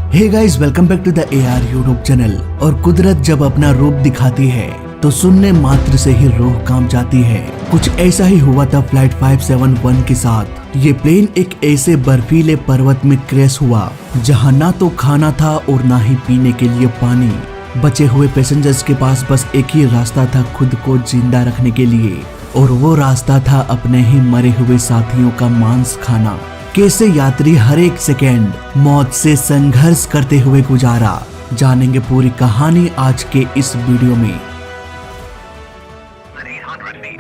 Hey guys, welcome back to the AR YouTube channel. और कुदरत जब अपना रूप दिखाती है तो सुनने मात्र से ही रूह कांप जाती है। कुछ ऐसा ही हुआ था फ्लाइट 571 के साथ। ये प्लेन एक ऐसे बर्फीले पर्वत में क्रैश हुआ जहां ना तो खाना था और ना ही पीने के लिए पानी। बचे हुए पैसेंजर्स के पास बस एक ही रास्ता था खुद को जिंदा रखने के लिए, और वो रास्ता था अपने ही मरे हुए साथियों का मांस खाना। कैसे यात्री हर एक सेकेंड मौत से संघर्ष करते हुए गुजारा, जानेंगे पूरी कहानी आज के इस वीडियो में।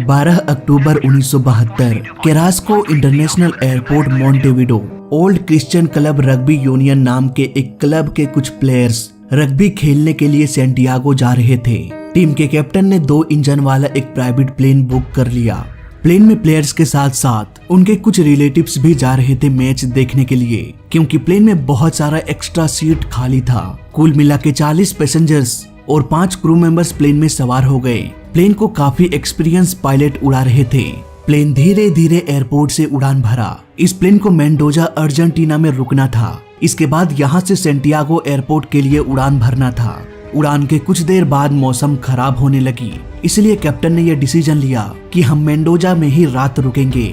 12 अक्टूबर 1972 Carrasco international airport Montevideo old Christian club rugby union नाम के एक क्लब के कुछ प्लेयर्स रग्बी खेलने के लिए सैंटियागो जा रहे थे। टीम के कैप्टन ने 2 इंजन वाला एक प्राइवेट प्लेन बुक कर लिया। प्लेन में प्लेयर्स के साथ साथ उनके कुछ रिलेटिव्स भी जा रहे थे मैच देखने के लिए, क्योंकि प्लेन में बहुत सारा एक्स्ट्रा सीट खाली था। कुल मिला के 40 पैसेंजर्स और 5 क्रू मेंबर्स प्लेन में सवार हो गए। प्लेन को काफी एक्सपीरियंस पायलट उड़ा रहे थे। प्लेन धीरे धीरे एयरपोर्ट से उड़ान भरा। इस प्लेन को मेंडोजा अर्जेंटीना में रुकना था। इसके बाद यहाँ से सैंटियागो एयरपोर्ट के लिए उड़ान भरना था। उड़ान के कुछ देर बाद मौसम खराब होने लगी, इसलिए कैप्टन ने यह डिसीजन लिया कि हम मेंडोजा में ही रात रुकेंगे।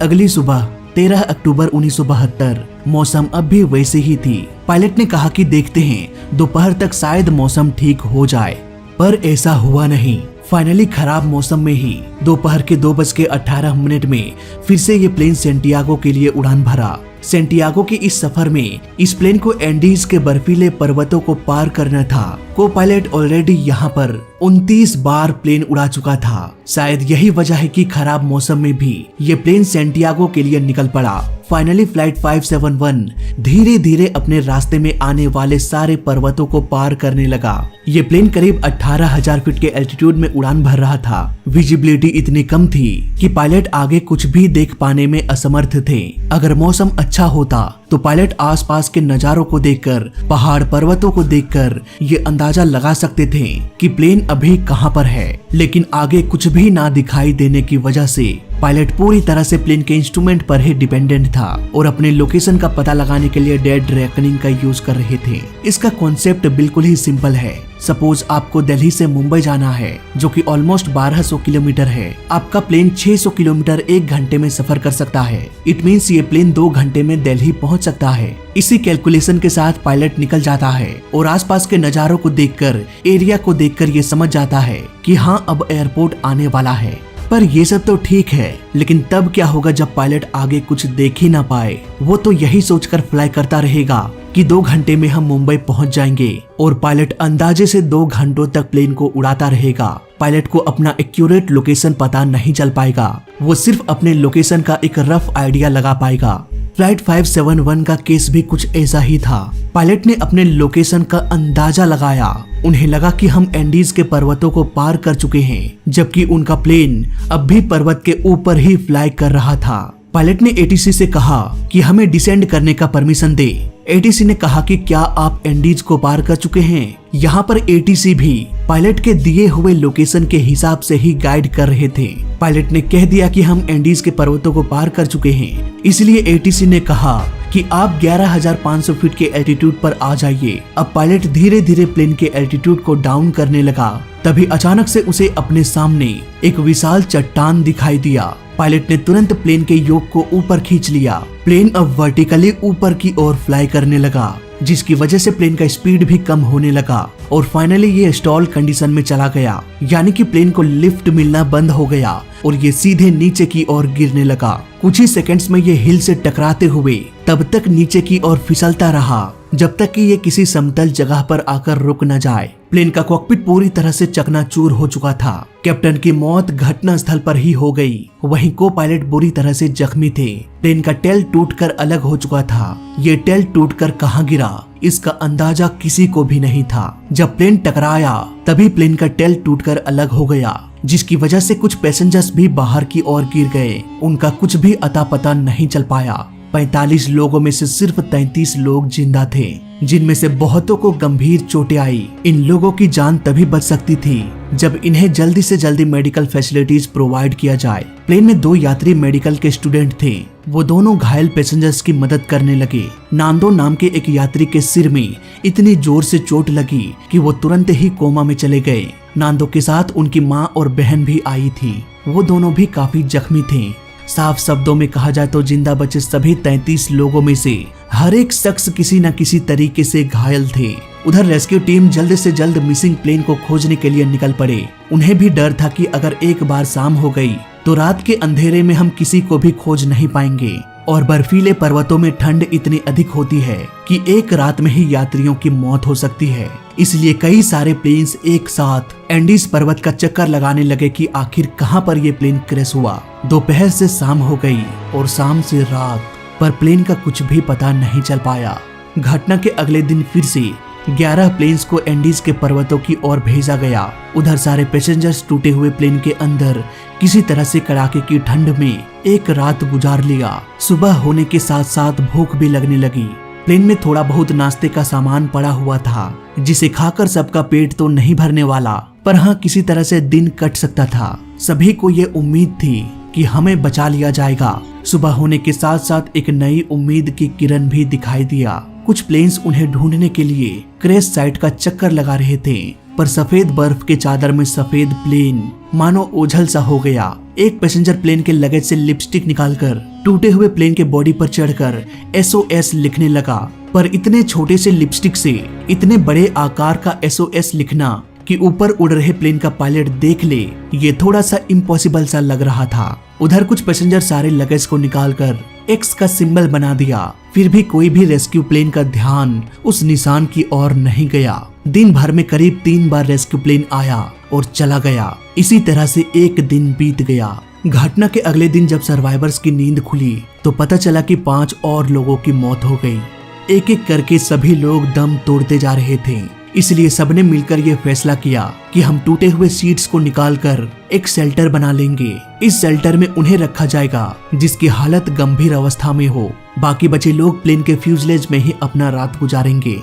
अगली सुबह 13 अक्टूबर 1972 मौसम अब भी वैसे ही थी। पायलट ने कहा कि देखते हैं दोपहर तक शायद मौसम ठीक हो जाए, पर ऐसा हुआ नहीं। फाइनली खराब मौसम में ही दोपहर के 2:18 में फिर से ये प्लेन सैंटियागो के लिए उड़ान भरा। सैंटियागो के इस सफर में इस प्लेन को एंडीज के बर्फीले पर्वतों को पार करना था। को पायलट ऑलरेडी यहाँ पर 29 बार प्लेन उड़ा चुका था। शायद यही वजह है कि खराब मौसम में भी ये प्लेन सैंटियागो के लिए निकल पड़ा। फाइनली फ्लाइट 571 धीरे धीरे अपने रास्ते में आने वाले सारे पर्वतों को पार करने लगा। ये प्लेन करीब 18,000 फीट के एल्टीट्यूड में उड़ान भर रहा था। विजिबिलिटी इतनी कम थी कि पायलट आगे कुछ भी देख पाने में असमर्थ थे। अगर मौसम अच्छा होता तो पायलट आसपास के नजारों को देखकर, पहाड़ पर्वतों को देखकर ये अंदाजा लगा सकते थे कि प्लेन अभी कहां पर है। लेकिन आगे कुछ भी ना दिखाई देने की वजह से पायलट पूरी तरह से प्लेन के इंस्ट्रूमेंट पर ही डिपेंडेंट था और अपने लोकेशन का पता लगाने के लिए डेड रेकनिंग का यूज कर रहे थे। इसका कॉन्सेप्ट बिल्कुल ही सिंपल है। सपोज आपको दिल्ली से मुंबई जाना है, जो कि ऑलमोस्ट 1200 किलोमीटर है। आपका प्लेन 600 किलोमीटर 1 घंटे में सफर कर सकता है। इट मीन्स ये प्लेन 2 घंटे में दिल्ली पहुंच सकता है। इसी कैलकुलेशन के साथ पायलट निकल जाता है और आसपास के नजारों को देखकर, एरिया को देखकर ये समझ जाता है कि हाँ, अब एयरपोर्ट आने वाला है। पर ये सब तो ठीक है, लेकिन तब क्या होगा जब पायलट आगे कुछ देख ही ना पाए। वो तो यही सोचकर फ्लाई करता रहेगा कि 2 घंटे में हम मुंबई पहुंच जाएंगे, और पायलट अंदाजे से 2 घंटों तक प्लेन को उड़ाता रहेगा। पायलट को अपना एक्यूरेट लोकेशन पता नहीं चल पाएगा। वो सिर्फ अपने लोकेशन का एक रफ आइडिया लगा पाएगा। फ्लाइट 571 का केस भी कुछ ऐसा ही था। पायलट ने अपने लोकेशन का अंदाजा लगाया। उन्हें लगा कि हम एंडीज के पर्वतों को पार कर चुके हैं, जबकि उनका प्लेन अब भी पर्वत के ऊपर ही फ्लाई कर रहा था। पायलट ने ATC से कहा कि हमें डिसेंड करने का परमिशन दे। ATC ने कहा कि क्या आप एंडीज को पार कर चुके हैं? यहाँ पर ATC भी पायलट के दिए हुए लोकेशन के हिसाब से ही गाइड कर रहे थे। पायलट ने कह दिया कि हम एंडीज के पर्वतों को पार कर चुके हैं। इसलिए ATC ने कहा कि आप 11,500 फीट के एल्टीट्यूड पर आ जाइए। अब पायलट धीरे धीरे प्लेन के एल्टीट्यूड को डाउन करने लगा। तभी अचानक से उसे अपने सामने एक विशाल चट्टान दिखाई दिया। पायलट ने तुरंत प्लेन के योक को ऊपर खींच लिया। प्लेन अब वर्टिकली ऊपर की ओर फ्लाई करने लगा, जिसकी वजह से प्लेन का स्पीड भी कम होने लगा और फाइनली ये स्टॉल कंडीशन में चला गया। यानी कि प्लेन को लिफ्ट मिलना बंद हो गया और ये सीधे नीचे की ओर गिरने लगा। कुछ ही सेकंड्स में ये हिल से टकराते हुए तब तक नीचे की ओर फिसलता रहा जब तक कि ये किसी समतल जगह पर आकर रुक न जाए। प्लेन का कॉकपिट पूरी तरह से चकनाचूर हो चुका था। कैप्टन की मौत घटना स्थल पर ही हो गई। वहीं को पायलट बुरी तरह से जख्मी थे। प्लेन का टेल टूटकर अलग हो चुका था। ये टेल टूटकर कहाँ गिरा, इसका अंदाजा किसी को भी नहीं था। जब प्लेन टकराया तभी प्लेन का टेल टूटकर अलग हो गया, जिसकी वजह से कुछ पैसेंजर्स भी बाहर की ओर गिर गए। उनका कुछ भी अता पता नहीं चल पाया। 45 लोगों में से सिर्फ 33 लोग जिंदा थे, जिनमें से बहुतों को गंभीर चोटें आई। इन लोगों की जान तभी बच सकती थी जब इन्हें जल्दी से जल्दी मेडिकल फैसिलिटीज प्रोवाइड किया जाए। प्लेन में 2 यात्री मेडिकल के स्टूडेंट थे। वो दोनों घायल पैसेंजर्स की मदद करने लगे। नांदो नाम के एक यात्री के सिर में इतनी जोर से चोट लगी कि वो तुरंत ही कोमा में चले गए। नांदो के साथ उनकी माँ और बहन भी आई थी। वो दोनों भी काफी जख्मी थे। साफ शब्दों में कहा जाए तो जिंदा बचे सभी 33 लोगों में से हर एक शख्स किसी न किसी तरीके से घायल थे। उधर रेस्क्यू टीम जल्द से जल्द मिसिंग प्लेन को खोजने के लिए निकल पड़े। उन्हें भी डर था कि अगर एक बार शाम हो गई तो रात के अंधेरे में हम किसी को भी खोज नहीं पाएंगे। और बर्फीले पर्वतों में ठंड इतनी अधिक होती है कि एक रात में ही यात्रियों की मौत हो सकती है। इसलिए कई सारे प्लेन्स एक साथ एंडीज पर्वत का चक्कर लगाने लगे कि आखिर कहां पर ये प्लेन क्रैश हुआ। दोपहर से शाम हो गई और शाम से रात, पर प्लेन का कुछ भी पता नहीं चल पाया। घटना के अगले दिन फिर से 11 प्लेन्स को एंडीज के पर्वतों की ओर भेजा गया। उधर सारे पैसेंजर्स टूटे हुए प्लेन के अंदर किसी तरह से कड़ाके की ठंड में एक रात गुजार लिया। सुबह होने के साथ साथ भूख भी लगने लगी। प्लेन में थोड़ा बहुत नाश्ते का सामान पड़ा हुआ था, जिसे खाकर सबका पेट तो नहीं भरने वाला, पर हाँ किसी तरह से दिन कट सकता था। सभी को ये उम्मीद थी कि हमें बचा लिया जाएगा। सुबह होने के साथ साथ एक नई उम्मीद की किरण भी दिखाई दिया। कुछ प्लेन्स उन्हें ढूंढने के लिए क्रैश साइट का चक्कर लगा रहे थे, पर सफेद बर्फ के चादर में सफेद प्लेन मानो ओझल सा हो गया। एक पैसेंजर प्लेन के लगेज से लिपस्टिक निकालकर टूटे हुए प्लेन के बॉडी पर चढ़कर SOS लिखने लगा, पर इतने छोटे से लिपस्टिक से इतने बड़े आकार का SOS लिखना कि ऊपर उड़ रहे प्लेन का पायलट देख ले, ये थोड़ा सा इम्पॉसिबल सा लग रहा था। उधर कुछ पैसेंजर सारे लगेज को निकालकर X का सिंबल बना दिया, फिर भी कोई भी रेस्क्यू प्लेन का ध्यान उस निशान की ओर नहीं गया। दिन भर में करीब 3 बार रेस्क्यू प्लेन आया और चला गया। इसी तरह से एक दिन बीत गया। घटना के अगले दिन जब सर्वाइवर्स की नींद खुली तो पता चला कि 5 और लोगों की मौत हो गई। एक एक करके सभी लोग दम तोड़ते जा रहे थे। इसलिए सबने मिलकर यह फैसला किया कि हम टूटे हुए सीट्स को निकालकर एक शेल्टर बना लेंगे। इस शेल्टर में उन्हें रखा जाएगा जिसकी हालत गंभीर अवस्था में हो। बाकी बचे लोग प्लेन के फ्यूजलेज में ही अपना रात गुजारेंगे।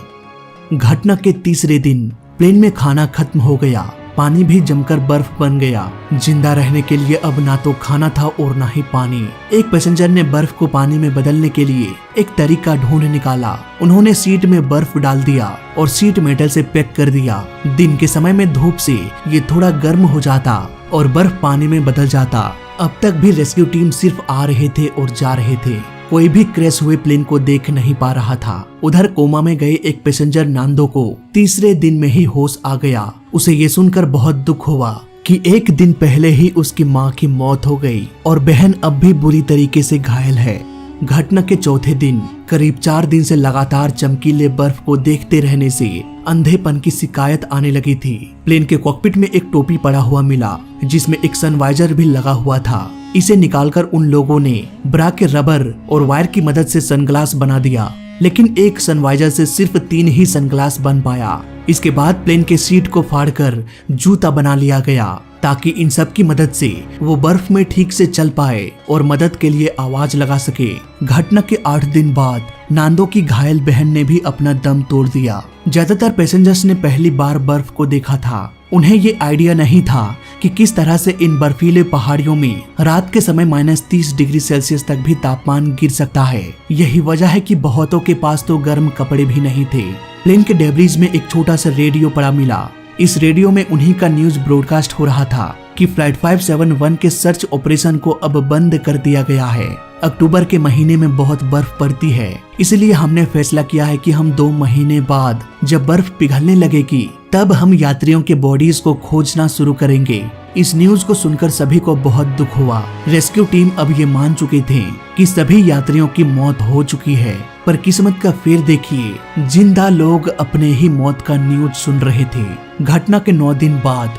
घटना के तीसरे दिन प्लेन में खाना खत्म हो गया। पानी भी जमकर बर्फ बन गया। जिंदा रहने के लिए अब ना तो खाना था और ना ही पानी। एक पैसेंजर ने बर्फ को पानी में बदलने के लिए एक तरीका ढूंढ निकाला। उन्होंने सीट में बर्फ डाल दिया और सीट मेटल से पैक कर दिया। दिन के समय में धूप से ये थोड़ा गर्म हो जाता और बर्फ पानी में बदल जाता। अब तक भी रेस्क्यू टीम सिर्फ आ रहे थे और जा रहे थे। कोई भी क्रैश हुए प्लेन को देख नहीं पा रहा था। उधर कोमा में गए एक पैसेंजर नांदो को तीसरे दिन में ही होश आ गया। उसे ये सुनकर बहुत दुख हुआ कि एक दिन पहले ही उसकी माँ की मौत हो गई और बहन अब भी बुरी तरीके से घायल है। घटना के चौथे दिन करीब 4 दिन से लगातार चमकीले बर्फ को देखते रहने से अंधेपन की शिकायत आने लगी थी। प्लेन के कॉकपिट में एक टोपी पड़ा हुआ मिला जिसमें एक सनवाइजर भी लगा हुआ था। इसे निकालकर उन लोगों ने ब्रा के रबर और वायर की मदद से सनग्लास बना दिया, लेकिन एक सनवाइजर से सिर्फ 3 ही सनग्लास बन पाया। इसके बाद प्लेन के सीट को फाड़कर जूता बना लिया गया ताकि इन सब की मदद से वो बर्फ में ठीक से चल पाए और मदद के लिए आवाज लगा सके। घटना के 8 दिन बाद नांदो की घायल बहन ने भी अपना दम तोड़ दिया। ज्यादातर पैसेंजर्स ने पहली बार बर्फ को देखा था। उन्हें ये आइडिया नहीं था कि किस तरह से इन बर्फीले पहाड़ियों में रात के समय -30 डिग्री सेल्सियस तक भी तापमान गिर सकता है। यही वजह है कि बहुतों के पास तो गर्म कपड़े भी नहीं थे। प्लेन के डेब्रिज में एक छोटा सा रेडियो पड़ा मिला। इस रेडियो में उन्हीं का न्यूज ब्रॉडकास्ट हो रहा था कि फ्लाइट 571 के सर्च ऑपरेशन को अब बंद कर दिया गया है। अक्टूबर के महीने में बहुत बर्फ पड़ती है, इसलिए हमने फैसला किया है कि हम 2 महीने बाद जब बर्फ पिघलने लगेगी तब हम यात्रियों के बॉडीज को खोजना शुरू करेंगे। इस न्यूज को सुनकर सभी को बहुत दुख हुआ। रेस्क्यू टीम अब ये मान चुके थे कि सभी यात्रियों की मौत हो चुकी है, पर किस्मत का फेर देखिए, जिंदा लोग अपने ही मौत का न्यूज सुन रहे थे। घटना के 9 दिन बाद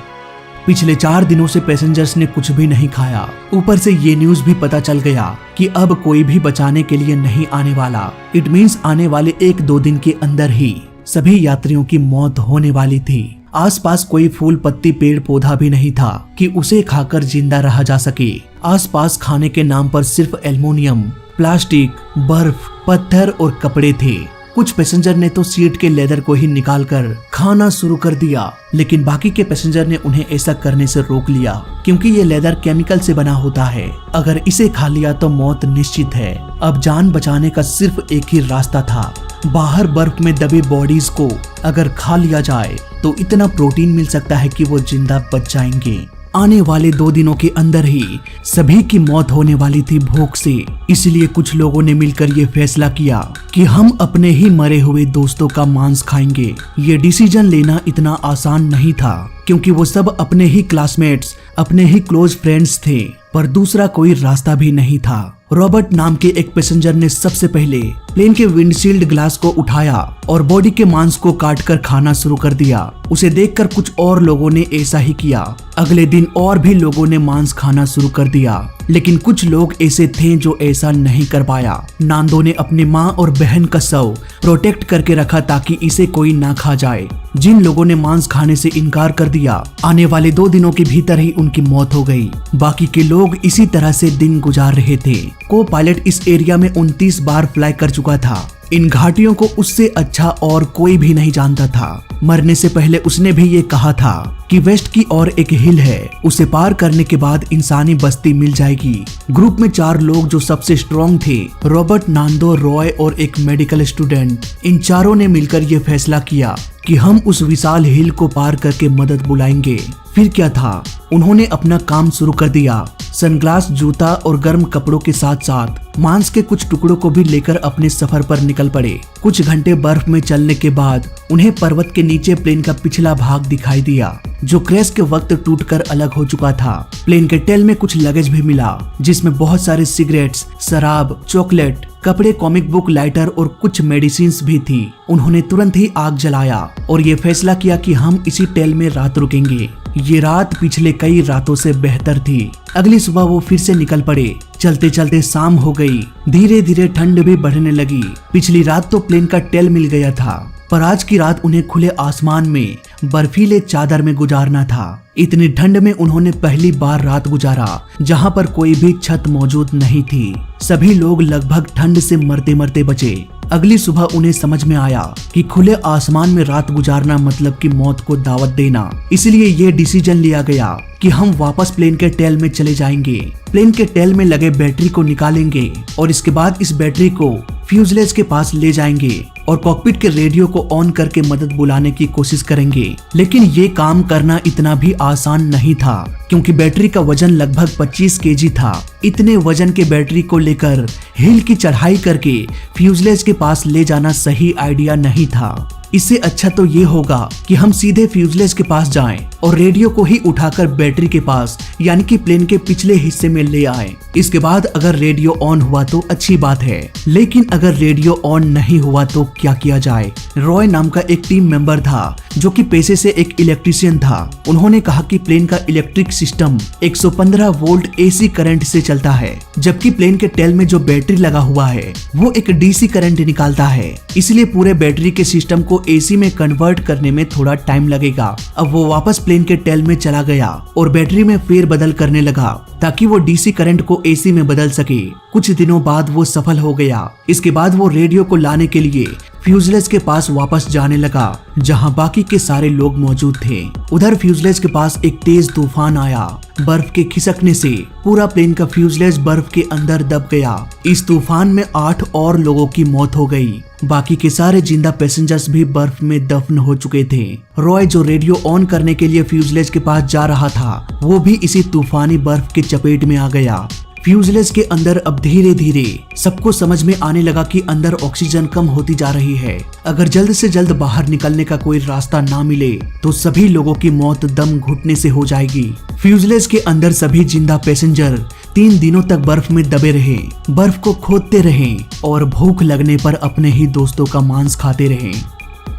पिछले 4 दिनों से पैसेंजर्स ने कुछ भी नहीं खाया। ऊपर से ये न्यूज भी पता चल गया कि अब कोई भी बचाने के लिए नहीं आने वाला। इट मीन्स आने वाले 1-2 दिन के अंदर ही सभी यात्रियों की मौत होने वाली थी। आसपास कोई फूल पत्ती पेड़ पौधा भी नहीं था कि उसे खाकर जिंदा रहा जा सके। आसपास खाने के नाम पर सिर्फ एल्युमिनियम, प्लास्टिक, बर्फ, पत्थर और कपड़े थे। कुछ पैसेंजर ने तो सीट के लेदर को ही निकालकर खाना शुरू कर दिया, लेकिन बाकी के पैसेंजर ने उन्हें ऐसा करने से रोक लिया क्योंकि ये लेदर केमिकल से बना होता है। अगर इसे खा लिया तो मौत निश्चित है। अब जान बचाने का सिर्फ एक ही रास्ता था। बाहर बर्फ में दबे बॉडीज को अगर खा लिया जाए तो इतना प्रोटीन मिल सकता है कि वो जिंदा बच जाएंगे। आने वाले 2 दिनों के अंदर ही सभी की मौत होने वाली थी भूख से। इसलिए कुछ लोगों ने मिलकर ये फैसला किया कि हम अपने ही मरे हुए दोस्तों का मांस खाएंगे। ये डिसीजन लेना इतना आसान नहीं था क्योंकि वो सब अपने ही क्लासमेट्स, अपने ही क्लोज फ्रेंड्स थे, पर दूसरा कोई रास्ता भी नहीं था। रॉबर्ट नाम के एक पैसेंजर ने सबसे पहले प्लेन के विंडशील्ड ग्लास को उठाया और बॉडी के मांस को काटकर खाना शुरू कर दिया। उसे देखकर कुछ और लोगों ने ऐसा ही किया। अगले दिन और भी लोगों ने मांस खाना शुरू कर दिया, लेकिन कुछ लोग ऐसे थे जो ऐसा नहीं कर पाया। नांदो ने अपनी माँ और बहन का शव प्रोटेक्ट करके रखा ताकि इसे कोई ना खा जाए। जिन लोगों ने मांस खाने से इनकार कर दिया, आने वाले 2 दिनों के भीतर ही उनकी मौत हो गई। बाकी के लोग इसी तरह से दिन गुजार रहे थे। को पायलट इस एरिया में 29 बार फ्लाई कर चुका था। इन घाटियों को उससे अच्छा और कोई भी नहीं जानता था। मरने से पहले उसने भी ये कहा था कि वेस्ट की ओर एक हिल है, उसे पार करने के बाद इंसानी बस्ती मिल जाएगी। ग्रुप में 4 लोग जो सबसे स्ट्रॉन्ग थे, रॉबर्ट, नांदो, रॉय और एक मेडिकल स्टूडेंट, इन चारों ने मिलकर ये फैसला किया कि हम उस विशाल हिल को पार करके मदद बुलाएंगे। फिर क्या था, उन्होंने अपना काम शुरू कर दिया। सनग्लास, जूता और गर्म कपड़ों के साथ साथ मांस के कुछ टुकड़ों को भी लेकर अपने सफर पर निकल पड़े। कुछ घंटे बर्फ में चलने के बाद उन्हें पर्वत के नीचे प्लेन का पिछला भाग दिखाई दिया, जो क्रैश के वक्त टूटकर अलग हो चुका था। प्लेन के टेल में कुछ लगेज भी मिला, जिसमें बहुत सारे सिगरेट्स, शराब, चॉकलेट, कपड़े, कॉमिक बुक, लाइटर और कुछ मेडिसिन भी थी। उन्होंने तुरंत ही आग जलाया और ये फैसला किया कि हम इसी टेल में रात रुकेंगे। ये रात पिछले कई रातों से बेहतर थी। अगली सुबह वो फिर से निकल पड़े। चलते चलते शाम हो गई। धीरे धीरे ठंड भी बढ़ने लगी। पिछली रात तो प्लेन का टेल मिल गया था, पर आज की रात उन्हें खुले आसमान में बर्फीले चादर में गुजारना था। इतनी ठंड में उन्होंने पहली बार रात गुजारा जहां पर कोई भी छत मौजूद नहीं थी। सभी लोग लगभग ठंड से मरते मरते बचे। अगली सुबह उन्हें समझ में आया कि खुले आसमान में रात गुजारना मतलब कि मौत को दावत देना। इसलिए ये डिसीजन लिया गया कि हम वापस प्लेन के टेल में चले जाएंगे। प्लेन के टेल में लगे बैटरी को निकालेंगे और इसके बाद इस बैटरी को फ्यूजलेज के पास ले जाएंगे और कॉकपिट के रेडियो को ऑन करके मदद बुलाने की कोशिश करेंगे। लेकिन ये काम करना इतना भी आसान नहीं था क्योंकि बैटरी का वजन लगभग 25 केजी था। इतने वजन के बैटरी को लेकर हिल की चढ़ाई करके फ्यूजलेज के पास ले जाना सही आइडिया नहीं था। इससे अच्छा तो ये होगा कि हम सीधे फ्यूजलेज के पास जाएं और रेडियो को ही उठाकर बैटरी के पास यानी कि प्लेन के पिछले हिस्से में ले आएं। इसके बाद अगर रेडियो ऑन हुआ तो अच्छी बात है, लेकिन अगर रेडियो ऑन नहीं हुआ तो क्या किया जाए। रॉय नाम का एक टीम मेंबर था जो कि पेशे से एक इलेक्ट्रीशियन था। उन्होंने कहा कि प्लेन का electric system 115 volt AC current से चलता है, जबकि प्लेन के टेल में जो बैटरी लगा हुआ है वो एक डीसी करंट निकालता है। इसलिए पूरे बैटरी के सिस्टम को एसी में कन्वर्ट करने में थोड़ा टाइम लगेगा। अब वो वापस प्लेन के टेल में चला गया और बैटरी में फेरबदल करने लगा ताकि वो डीसी करंट को एसी में बदल सके। कुछ दिनों बाद वो सफल हो गया। इसके बाद वो रेडियो को लाने के लिए फ्यूजलेज के पास वापस जाने लगा जहां बाकी के सारे लोग मौजूद थे। उधर फ्यूजलेज के पास एक तेज तूफान आया। बर्फ के खिसकने से पूरा प्लेन का फ्यूजलेज बर्फ के अंदर दब गया। इस तूफान में 8 और लोगों की मौत हो गई। बाकी के सारे जिंदा पैसेंजर्स भी बर्फ में दफन हो चुके थे। रॉय जो रेडियो ऑन करने के लिए फ्यूजलेज के पास जा रहा था, वो भी इसी तूफानी बर्फ के चपेट में आ गया। फ्यूजलेज के अंदर अब धीरे धीरे सबको समझ में आने लगा कि अंदर ऑक्सीजन कम होती जा रही है। अगर जल्द से जल्द बाहर निकलने का कोई रास्ता ना मिले तो सभी लोगों की मौत दम घुटने से हो जाएगी। फ्यूजलेज के अंदर सभी जिंदा पैसेंजर 3 दिनों तक बर्फ में दबे रहे, बर्फ को खोदते रहे और भूख लगने पर अपने ही दोस्तों का मांस खाते रहे।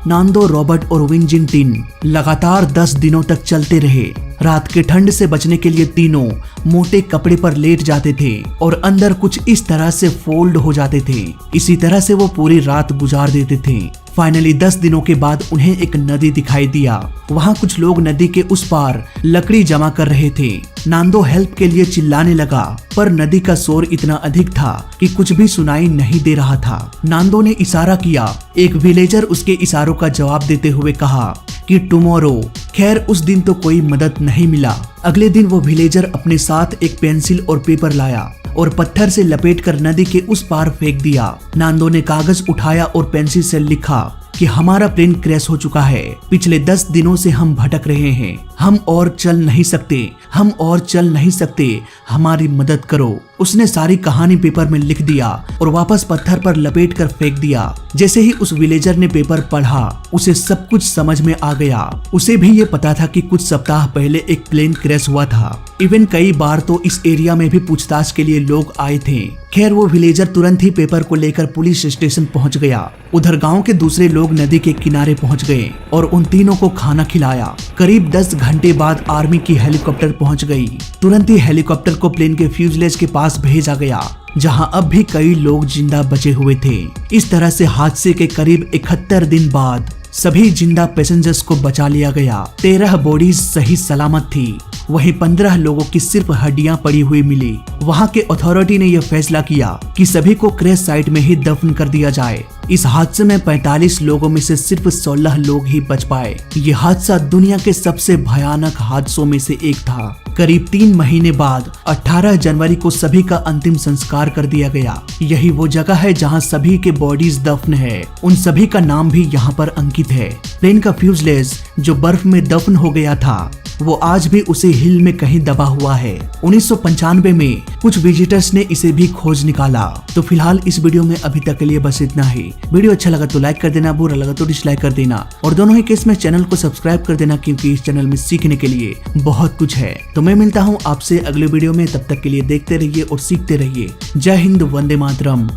नांदो, रॉबर्ट और विंजिन लगातार 10 दिनों तक चलते रहे। रात के ठंड से बचने के लिए तीनों मोटे कपड़े पर लेट जाते थे और अंदर कुछ इस तरह से फोल्ड हो जाते थे। इसी तरह से वो पूरी रात गुजार देते थे। फाइनली 10 दिनों के बाद उन्हें एक नदी दिखाई दिया। वहाँ कुछ लोग नदी के उस पार लकड़ी जमा कर रहे थे। नांदो हेल्प के लिए चिल्लाने लगा, पर नदी का शोर इतना अधिक था कि कुछ भी सुनाई नहीं दे रहा था। नांदो ने इशारा किया। एक विलेजर उसके इशारों का जवाब देते हुए कहा कि टुमारो। खैर उस दिन तो कोई मदद नहीं मिला। अगले दिन वो विलेजर अपने साथ एक पेंसिल और पेपर लाया और पत्थर से लपेटकर नदी के उस पार फेंक दिया। नांदो ने कागज उठाया और पेंसिल से लिखा कि हमारा प्लेन क्रैश हो चुका है। पिछले 10 दिनों से हम भटक रहे हैं। हम और चल नहीं सकते, हम और चल नहीं सकते, हमारी मदद करो। उसने सारी कहानी पेपर में लिख दिया और वापस पत्थर पर लपेट कर फेंक दिया। जैसे ही उस विलेजर ने पेपर पढ़ा, उसे सब कुछ समझ में आ गया। उसे भी ये पता था कि कुछ सप्ताह पहले एक प्लेन क्रैश हुआ था। इवन कई बार तो इस एरिया में भी पूछताछ के लिए लोग आए थे। खैर वो विलेजर तुरंत ही पेपर को लेकर पुलिस स्टेशन पहुंच गया। उधर गांव के दूसरे लोग नदी के किनारे पहुंच गए और उन तीनों को खाना खिलाया। करीब 10 घंटे बाद आर्मी की हेलीकॉप्टर पहुंच गई। तुरंत ही हेलीकॉप्टर को प्लेन के फ्यूजलेज के पास भेजा गया, जहां अब भी कई लोग जिंदा बचे हुए थे। इस तरह से हादसे के करीब 71 दिन बाद सभी जिंदा पैसेंजर्स को बचा लिया गया। 13 बॉडीज सही सलामत थी। वहीं 15 लोगों की सिर्फ हड्डियां पड़ी हुई मिली। वहां के अथॉरिटी ने यह फैसला किया कि सभी को क्रैश साइट में ही दफन कर दिया जाए। इस हादसे में 45 लोगों में से सिर्फ 16 लोग ही बच पाए। ये हादसा दुनिया के सबसे भयानक हादसों में से एक था। करीब 3 महीने बाद 18 जनवरी को सभी का अंतिम संस्कार कर दिया गया। यही वो जगह है जहां सभी के बॉडीज दफन है। उन सभी का नाम भी यहाँ पर अंकित है। प्लेन का फ्यूजलेज जो बर्फ में दफन हो गया था, वो आज भी उसी हिल में कहीं दबा हुआ है। 1995 में कुछ विजिटर्स ने इसे भी खोज निकाला। तो फिलहाल इस वीडियो में अभी तक के लिए बस इतना ही। वीडियो अच्छा लगा तो लाइक कर देना, बुरा लगा तो डिसलाइक कर देना, और दोनों ही केस में चैनल को सब्सक्राइब कर देना, क्योंकि इस चैनल में सीखने के लिए बहुत कुछ है। तो मैं मिलता हूँ आपसे अगले वीडियो में। तब तक के लिए देखते रहिए और सीखते रहिए। जय हिंद, वंदे मातरम।